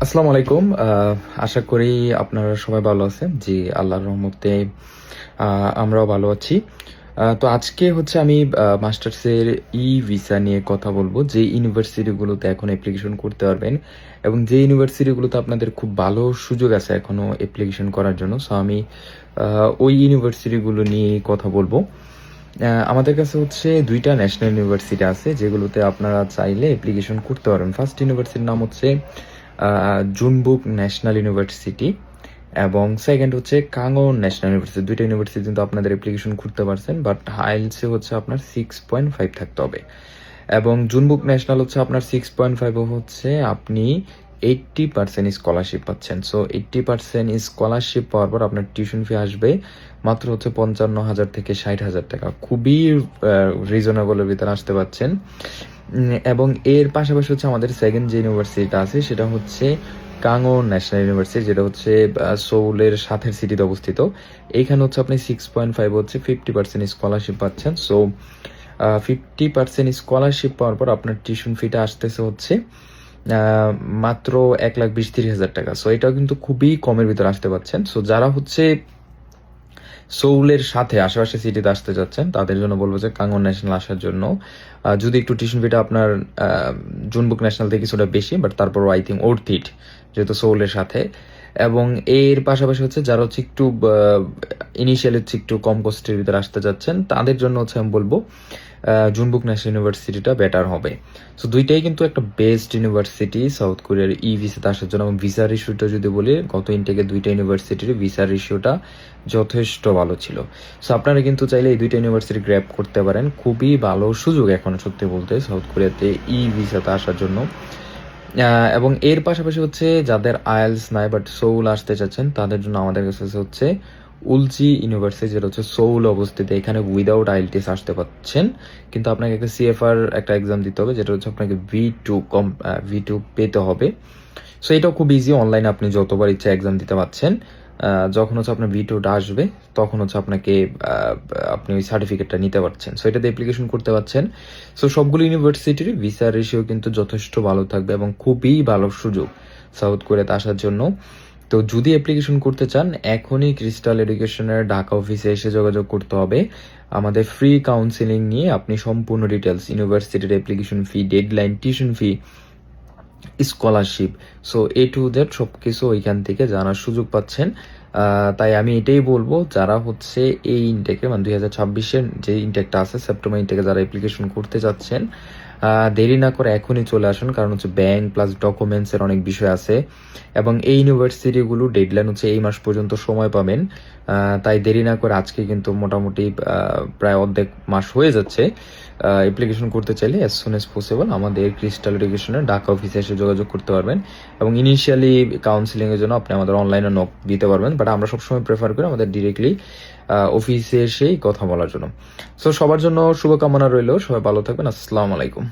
আসসালামু আলাইকুম। আশা করি আপনারা সবাই ভালো আছেন। জি, আল্লাহর রহমতে আমরাও ভালো আছি। তো আজকে হচ্ছে আমি মাস্টার্সের ভিসা নিয়ে কথা বলবো। যে ইউনিভার্সিটিগুলোতে এখন অ্যাপ্লিকেশন করতে পারবেন এবং যে ইউনিভার্সিটিগুলোতে আপনাদের খুব ভালো সুযোগ আছে এখনো অ্যাপ্লিকেশন করার জন্য। সো আমি ওই ইউনিভার্সিটিগুলো নিয়ে কথা বলবো। আমাদের কাছে হচ্ছে ২টা ন্যাশনাল ইউনিভার্সিটি আছে যেগুলোতে আপনারা চাইলে অ্যাপ্লিকেশন করতে পারবেন। ফার্স্ট ইউনিভার্সিটির নাম হচ্ছে জুনবুক ন্যাশনাল ইউনিভার্সিটি এবং সেকেন্ড হচ্ছে কাঙ্গন ন্যাশনাল ইউনিভার্সিটি। ২টা ইউনিভার্সিটি কিন্তু আপনাদের অ্যাপ্লিকেশন করতে পারছেন, বাট আইএলসে হচ্ছে আপনার 6.5 থাকতে হবে। এবং জুনবুক ন্যাশনাল হচ্ছে আপনার 6.5 হচ্ছে আপনি 80% স্কলারশিপ পাচ্ছেন। সো 80% স্কলারশিপ পাওয়ার পর আপনার টিউশন ফি আসবে মাত্র হচ্ছে ৫৫,০০০ থেকে ৬০,০০০ টাকা। খুবই রিজনেবলের ভিতরে আসতে পারছেন। এবং এর পাশাপাশি হচ্ছে আমাদের সেকেন্ড যে ইউনিভার্সিটিটা আছে সেটা হচ্ছে কাঙ্গন ন্যাশনাল ইউনিভার্সিটি, যেটা হচ্ছে সোউলের সাথের সিটিতে অবস্থিত। এইখানে হচ্ছে আপনি 6.5 হচ্ছে 50% স্কলারশিপ পাচ্ছেন। সো 50% স্কলারশিপ পাওয়ার পর আপনার টিউশন ফিটা আসতেছে হচ্ছে মাত্র ১,২০,০০০-৩০,০০০ টাকা। সো এটাও কিন্তু খুবই কমের ভিতরে আসতে পারছেন। সো যারা হচ্ছে সোউলের সাথে আশেপাশে সিটিতে আসতে যাচ্ছেন তাদের জন্য বলবো যে কাঙ্গন ন্যাশনাল আসার জন্য যদি একটু টিউশন ফিটা আপনার জুনবুক ন্যাশনাল থেকে কিছুটা বেশি, বাট তারপরও আই থিঙ্ক ওর্থ ইট, যেহেতু সোউলের সাথে। এবং এর পাশাপাশি হচ্ছে যারা হচ্ছে একটু ইনিশিয়ালি হচ্ছে একটু কম কস্টের ভিতরে আসতে যাচ্ছেন তাদের জন্য হচ্ছে আমি বলবো জুনবুক ন্যাশনাল ইউনিভার্সিটিটা বেটার হবে। সো দুইটাই কিন্তু একটা বেস্ট ইউনিভার্সিটি সাউথ কোরিয়ার ভিসাতে আসার জন্য। এবং ভিসার ইস্যুটা যদি বলি, গত ইনটেকে ২টা ইউনিভার্সিটির ভিসার ইস্যুটা যথেষ্ট ভালো ছিল। সো আপনারা কিন্তু চাইলে এই ২টা ইউনিভার্সিটি গ্র্যাব করতে পারেন। খুবই ভালো সুযোগ এখন সত্যি বলতে সাউথ কোরিয়াতে ভিসাতে আসার জন্য। এবং এর পাশাপাশি হচ্ছে যাদের আইএলস নাই বাট সোউল আসতে চাচ্ছেন তাদের জন্য আমাদের কাছে হচ্ছে উলজি ইউনিভার্সিটি, যেটা হচ্ছে সোউল অবস্থিত। এখানে উইদাউট আইএলটিএস আসতে পারছেন, কিন্তু আপনাকে একটা সিএফআর একটা এক্সাম দিতে হবে, যেটা হচ্ছে আপনাকে V2 পেতে হবে। সো এটাও খুব ইজি, অনলাইনে আপনি যতবার ইচ্ছা এক্সাম দিতে পারছেন। যখন হচ্ছে আপনার V2টা আসবে তখন হচ্ছে আপনাকে আপনি ওই সার্টিফিকেটটা নিতে পারছেন। সো এটাতে অ্যাপ্লিকেশন করতে পারছেন। সো সবগুলো ইউনিভার্সিটির ভিসা রেশিও কিন্তু যথেষ্ট ভালো থাকবে এবং খুবই ভালো সুযোগ সাউথ কোরিয়াতে আসার জন্য। তো যদি অ্যাপ্লিকেশন করতে চান এখনই ক্রিস্টাল এডুকেশনের ঢাকা অফিসে এসে যোগাযোগ করতে হবে। আমাদের ফ্রি কাউন্সিলিং নিয়ে আপনি সম্পূর্ণ ডিটেলস, ইউনিভার্সিটির application fee, deadline, tuition fee, scholarship, so A to Z সব কিছু ওইখান থেকে জানার সুযোগ পাচ্ছেন। তাই আমি এটাই বলবো, যারা হচ্ছে এই ইনটেকে মানে 2026-এর যে ইনটেকটা আছে সেপ্টেম্বর ইনটেকে যারা অ্যাপ্লিকেশন করতে যাচ্ছেন দেরি না করে এখনই চলে আসুন, কারণ হচ্ছে ব্যাংক প্লাস ডকুমেন্টসের অনেক বিষয় আছে এবং এই ইউনিভার্সিটিগুলো ডেডলাইন হচ্ছে এই মাস পর্যন্ত সময় পাবেন। তাই দেরি না করে আজকে কিন্তু মোটামুটি প্রায় অর্ধেক মাস হয়ে যাচ্ছে। অ্যাপ্লিকেশন করতে চাইলে অ্যাজ সুন অ্যাজ পসিবল আমাদের ক্রিস্টাল এডুকেশনের ঢাকা অফিসে এসে যোগাযোগ করতে পারবেন এবং ইনিশিয়ালি কাউন্সিলিংয়ের জন্য আপনি আমাদের অনলাইনে নক দিতে পারবেন, বাট আমরা সবসময় প্রেফার করি আমাদের ডিরেক্টলি অফিসে এসেই কথা বলার জন্য। সো সবার জন্য শুভকামনা রইল, সবাই ভালো থাকবেন। আসসালামু আলাইকুম।